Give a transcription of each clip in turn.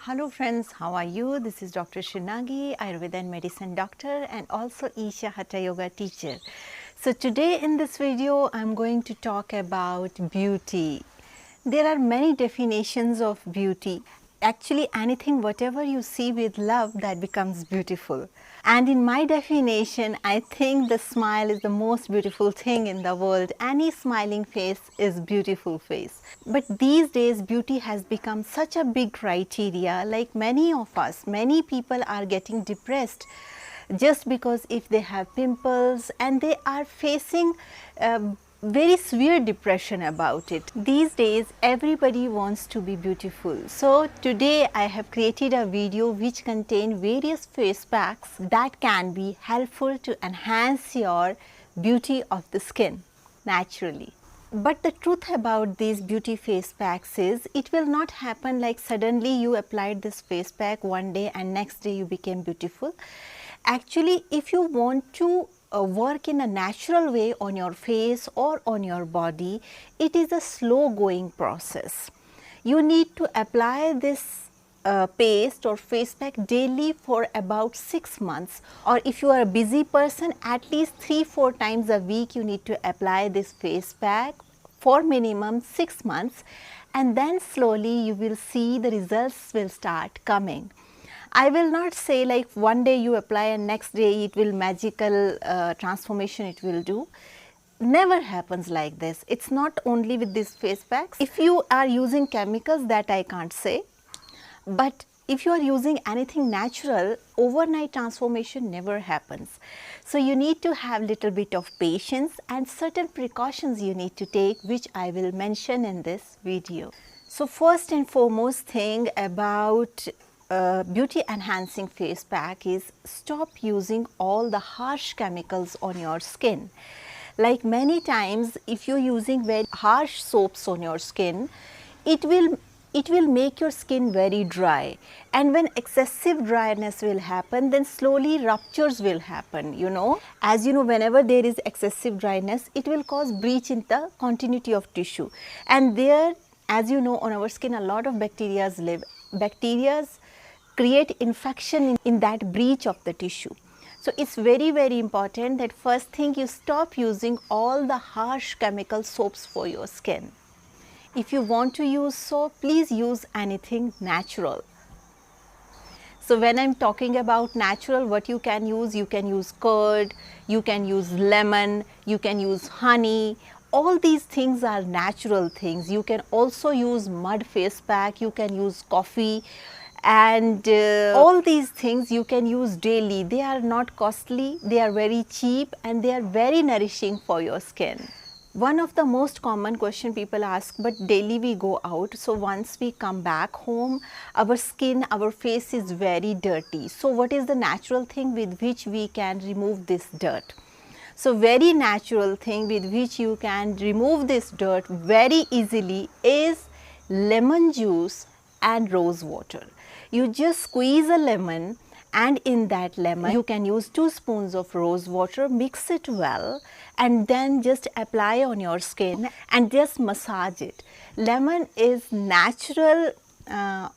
Hello friends, how are you? This is Dr. Sri Nagi, Ayurveda and Medicine Doctor and also Isha Hatha Yoga teacher. So today in this video, I am going to talk about beauty. There are many definitions of beauty. Actually anything, whatever you see with love, that becomes beautiful. And in my definition, I think the smile is the most beautiful thing in the world. Any smiling face is beautiful face. But these days beauty has become such a big criteria. Like many of us, many people are getting depressed just because if they have pimples and they are facing very severe depression about it. These days everybody wants to be beautiful. So today I have created a video which contain various face packs that can be helpful to enhance your beauty of the skin naturally. But the truth about these beauty face packs is it will not happen like suddenly you applied this face pack one day and next day you became beautiful. Actually, if you want to work in a natural way on your face or on your body, it is a slow going process. You need to apply this paste or face pack daily for about 6 months, or if you are a busy person, at least 3-4 times a week you need to apply this face pack for minimum 6 months, and then slowly you will see the results will start coming. I will not say like one day you apply and next day it will magical transformation it will do. Never happens like this. It's not only with these face packs. If you are using chemicals, that I can't say, but if you are using anything natural, overnight transformation never happens. So you need to have little bit of patience and certain precautions you need to take, which I will mention in this video. So first and foremost thing about beauty enhancing face pack is stop using all the harsh chemicals on your skin. Like many times if you're using very harsh soaps on your skin, it will make your skin very dry, and when excessive dryness will happen, then slowly ruptures will happen, you know. As you know, whenever there is excessive dryness, it will cause breach in the continuity of tissue, and there, as you know, on our skin a lot of bacteria live. Bacteria create infection in that breach of the tissue. So it's very important that first thing you stop using all the harsh chemical soaps for your skin. If you want to use soap, please use anything natural. So when I'm talking about natural, what you can use curd, you can use lemon, you can use honey. All these things are natural things. You can also use mud face pack, you can use coffee, and all these things you can use daily. They are not costly, they are very cheap, and they are very nourishing for your skin. One of the most common question people ask, but daily we go out, so once we come back home, our skin, our face is very dirty. So what is the natural thing with which we can remove this dirt? So very natural thing with which you can remove this dirt very easily is lemon juice and rose water. You just squeeze a lemon, and in that lemon you can use 2 spoons of rose water, mix it well, and then just apply on your skin and just massage it. Lemon is natural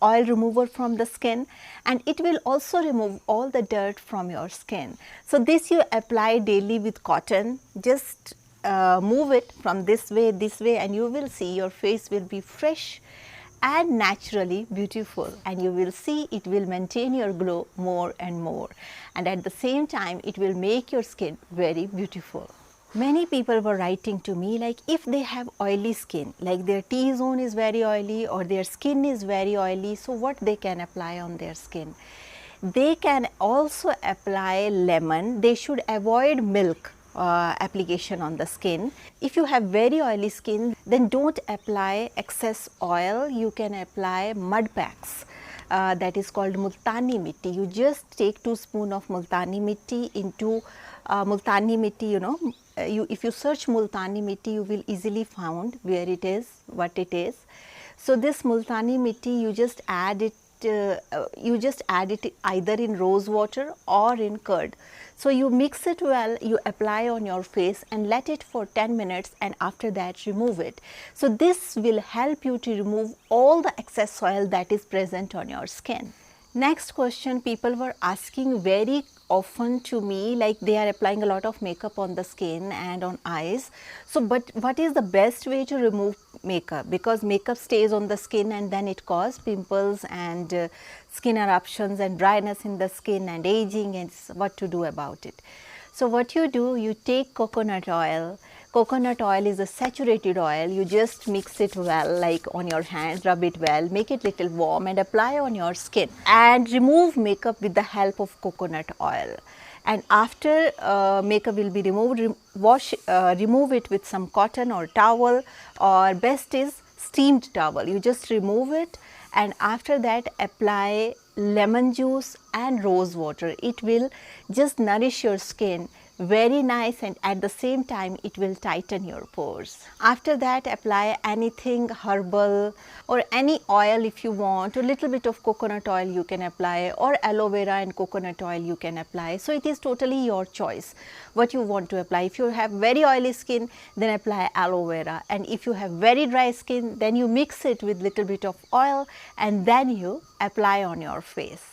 oil remover from the skin, and it will also remove all the dirt from your skin. So this you apply daily with cotton, just move it from this way, and you will see your face will be fresh and naturally beautiful, and you will see it will maintain your glow more and more, and at the same time it will make your skin very beautiful. Many people were writing to me like if they have oily skin, like their T-zone is very oily or their skin is very oily, so what they can apply on their skin? They can also apply lemon. They should avoid milk application on the skin. If you have very oily skin, then don't apply excess oil. You can apply mud packs that is called multani mitti. You just take 2 spoons of multani mitti into multani mitti, you know, if you search multani mitti, you will easily find where it is, what it is. So this multani mitti, you just add it you just add it either in rose water or in curd. So you mix it well, you apply on your face and let it for 10 minutes, and after that remove it. So this will help you to remove all the excess oil that is present on your skin. Next question people were asking very often to me, like they are applying a lot of makeup on the skin and on eyes. So but what is the best way to remove makeup? Because makeup stays on the skin and then it causes pimples and skin eruptions and dryness in the skin and aging, and what to do about it. So what you do, you take coconut oil. Coconut oil is a saturated oil. You just mix it well, like on your hand, rub it well, make it little warm and apply on your skin, and remove makeup with the help of coconut oil. And after makeup will be removed, remove it with some cotton or towel, or best is steamed towel. You just remove it, and after that apply lemon juice and rose water. It will just nourish your skin very nice, and at the same time it will tighten your pores. After that apply anything herbal or any oil if you want. A little bit of coconut oil you can apply, or aloe vera and coconut oil you can apply. So it is totally your choice what you want to apply. If you have very oily skin, then apply aloe vera, and if you have very dry skin, then you mix it with little bit of oil and then you apply on your face.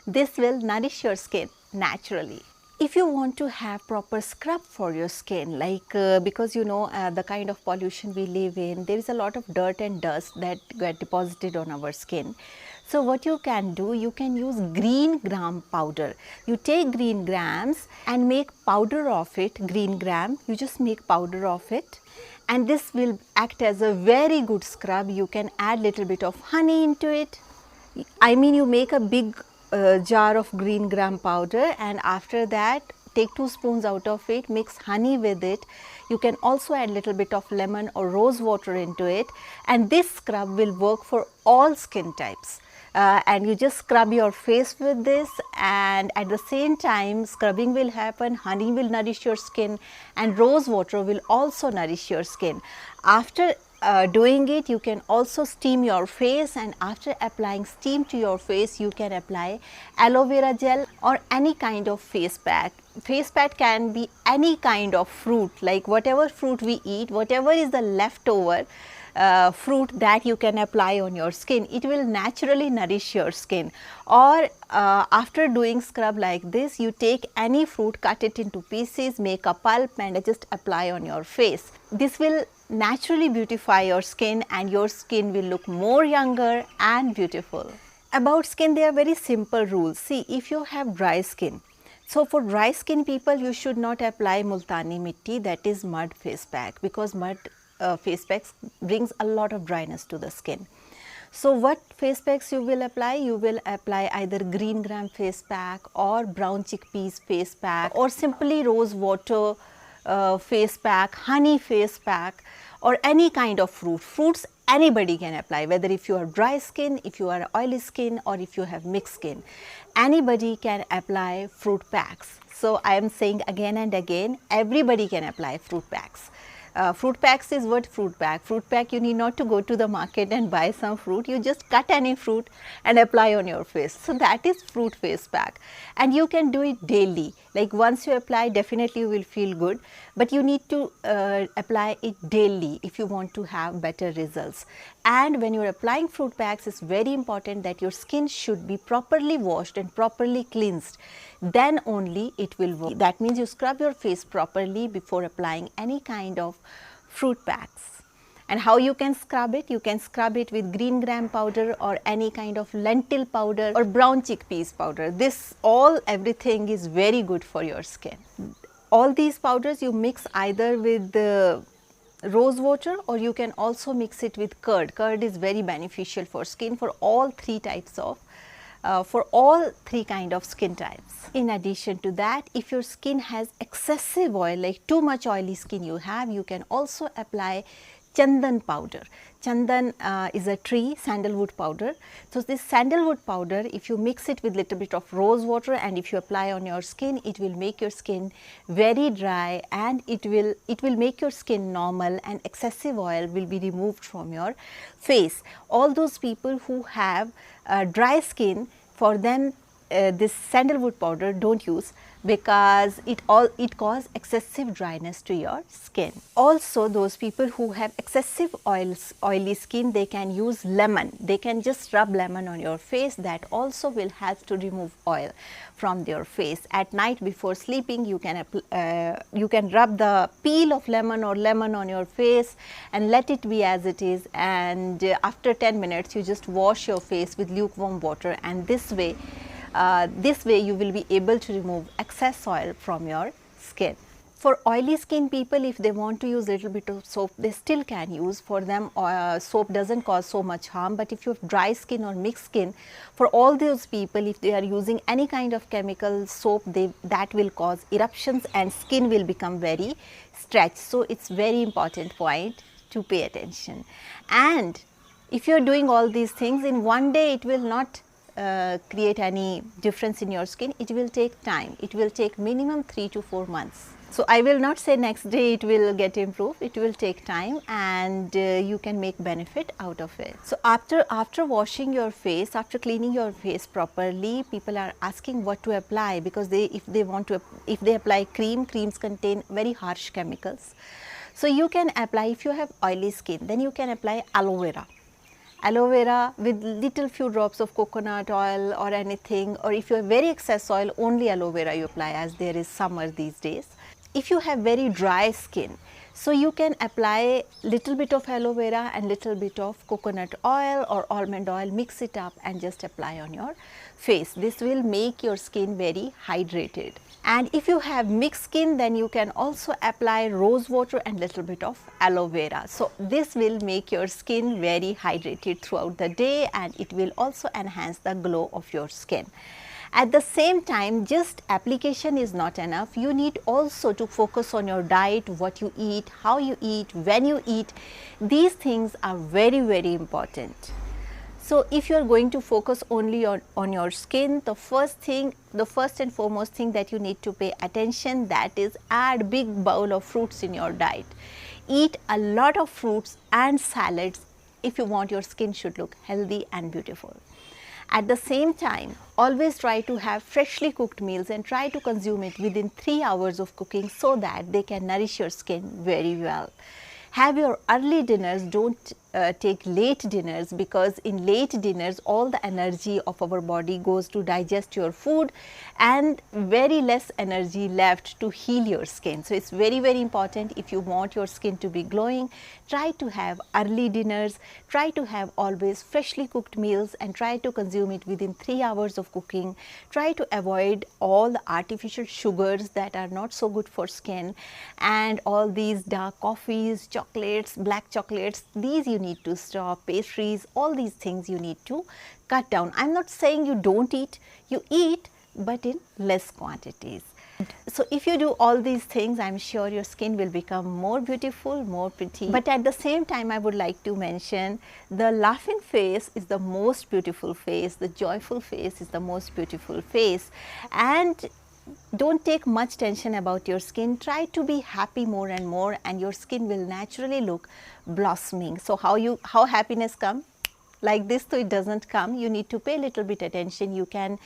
This will nourish your skin naturally. If you want to have proper scrub for your skin, like because you know the kind of pollution we live in, there is a lot of dirt and dust that get deposited on our skin. So what you can do, you can use green gram powder. You take green grams and make powder of it, green gram, you just make powder of it, and this will act as a very good scrub. You can add little bit of honey into it. I mean, you make a big jar of green gram powder, and after that take 2 spoons out of it, mix honey with it. You can also add little bit of lemon or rose water into it, and this scrub will work for all skin types. And you just scrub your face with this, and at the same time scrubbing will happen, honey will nourish your skin, and rose water will also nourish your skin. After doing it, you can also steam your face, and after applying steam to your face, you can apply aloe vera gel or any kind of face pack. Face pack can be any kind of fruit, like whatever fruit we eat, whatever is the leftover fruit, that you can apply on your skin. It will naturally nourish your skin. Or after doing scrub like this, you take any fruit, cut it into pieces, make a pulp and just apply on your face. This will naturally beautify your skin, and your skin will look more younger and beautiful. About skin, there are very simple rules. See, if you have dry skin, so for dry skin people, you should not apply multani mitti, that is mud face pack, because mud face packs brings a lot of dryness to the skin. So what face packs you will apply? You will apply either green gram face pack or brown chickpeas face pack, or simply rose water face pack, honey face pack, or any kind of fruit. Fruits anybody can apply, whether if you have dry skin, if you are oily skin, or if you have mixed skin, anybody can apply fruit packs. So I am saying again and again, everybody can apply fruit packs. Fruit packs is what? Fruit pack. Fruit pack, you need not to go to the market and buy some fruit. You just cut any fruit and apply on your face. So that is fruit face pack, and you can do it daily. Like once you apply, definitely you will feel good, but you need to apply it daily if you want to have better results. And when you are applying fruit packs, it's very important that your skin should be properly washed and properly cleansed. Then only it will work. That means you scrub your face properly before applying any kind of fruit packs. And how you can scrub it? You can scrub it with green gram powder or any kind of lentil powder or brown chickpeas powder. This everything is very good for your skin. All these powders you mix either with the rose water, or you can also mix it with curd. Curd is very beneficial for skin for all three types of for all three kind of skin types. In addition to that, if your skin has excessive oil, like too much oily skin you have, you can also apply chandan powder. Chandan is a tree, sandalwood powder. So, this sandalwood powder, if you mix it with little bit of rose water and if you apply on your skin, it will make your skin very dry and it will make your skin normal, and excessive oil will be removed from your face. All those people who have dry skin, for them this sandalwood powder don't use, because it causes excessive dryness to your skin. Also, those people who have excessive oily skin, they can use lemon. They can just rub lemon on your face. That also will help to remove oil from your face. At night before sleeping, you can rub the peel of lemon or lemon on your face and let it be as it is, and after 10 minutes you just wash your face with lukewarm water, and this way you will be able to remove excess oil from your skin. For oily skin people, if they want to use a little bit of soap, they still can use. For them soap doesn't cause so much harm, but if you have dry skin or mixed skin, for all those people, if they are using any kind of chemical soap, that will cause eruptions and skin will become very stretched. So, it is very important point to pay attention. And if you are doing all these things in one day, it will not create any difference in your skin. It will take time. It will take minimum 3 to 4 months. So, I will not say next day it will get improved. It will take time, and you can make benefit out of it. So, after washing your face, after cleaning your face properly, people are asking what to apply, because if they apply creams contain very harsh chemicals. So, you can apply, if you have oily skin, then you can apply aloe vera. Aloe vera with little few drops of coconut oil or anything, or if you have very excess oil, only aloe vera you apply, as there is summer these days. If you have very dry skin, so you can apply little bit of aloe vera and little bit of coconut oil or almond oil, mix it up and just apply on your face. This will make your skin very hydrated. And if you have mixed skin, then you can also apply rose water and little bit of aloe vera. So, this will make your skin very hydrated throughout the day, and it will also enhance the glow of your skin. At the same time, just application is not enough. You need also to focus on your diet, what you eat, how you eat, when you eat. These things are very, very important. So, if you are going to focus only on your skin, the first and foremost thing that you need to pay attention, that is add big bowl of fruits in your diet. Eat a lot of fruits and salads if you want your skin should look healthy and beautiful. At the same time, always try to have freshly cooked meals and try to consume it within 3 hours of cooking, so that they can nourish your skin very well. Have your early dinners, don't take late dinners, because in late dinners all the energy of our body goes to digest your food and very less energy left to heal your skin. So, it is very, very important, if you want your skin to be glowing, try to have early dinners, try to have always freshly cooked meals and try to consume it within 3 hours of cooking. Try to avoid all the artificial sugars that are not so good for skin, and all these dark coffees, chocolates, black chocolates, these you need to stop, pastries, all these things you need to cut down. I am not saying you don't eat, you eat, but in less quantities. So, if you do all these things, I am sure your skin will become more beautiful, more pretty. But at the same time, I would like to mention, the laughing face is the most beautiful face, the joyful face is the most beautiful face, and don't take much tension about your skin. Try to be happy more and more, and your skin will naturally look blossoming. So, how happiness come? Like this, so it does not come. You need to pay a little bit attention. You can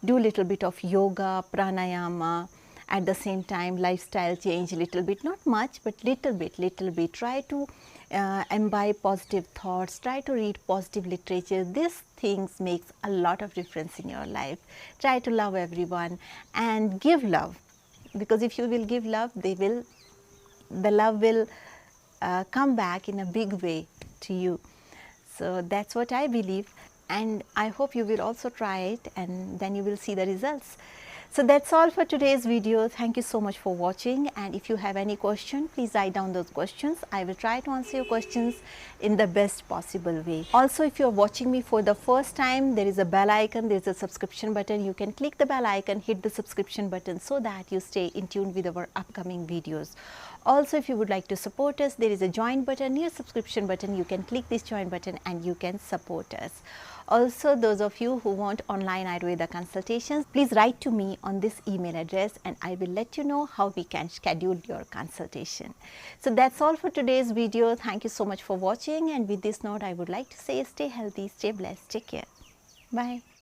do little bit of yoga, pranayama, at the same time lifestyle change little bit, not much, but little bit. Try to imbibe positive thoughts, try to read positive literature. These things makes a lot of difference in your life. Try to love everyone and give love, because if you will give love, the love will come back in a big way to you. So, that is what I believe, and I hope you will also try it, and then you will see the results. So that's all for today's video. Thank you so much for watching, and if you have any question, please write down those questions. I will try to answer your questions in the best possible way. Also, if you are watching me for the first time, there is a bell icon, there is a subscription button. You can click the bell icon, hit the subscription button so that you stay in tune with our upcoming videos. Also, if you would like to support us, there is a join button near subscription button. You can click this join button and you can support us. Also, those of you who want online Ayurveda consultations, please write to me on this email address and I will let you know how we can schedule your consultation. So that's all for today's video. Thank you so much for watching, and with this note I would like to say stay healthy, stay blessed, take care. Bye.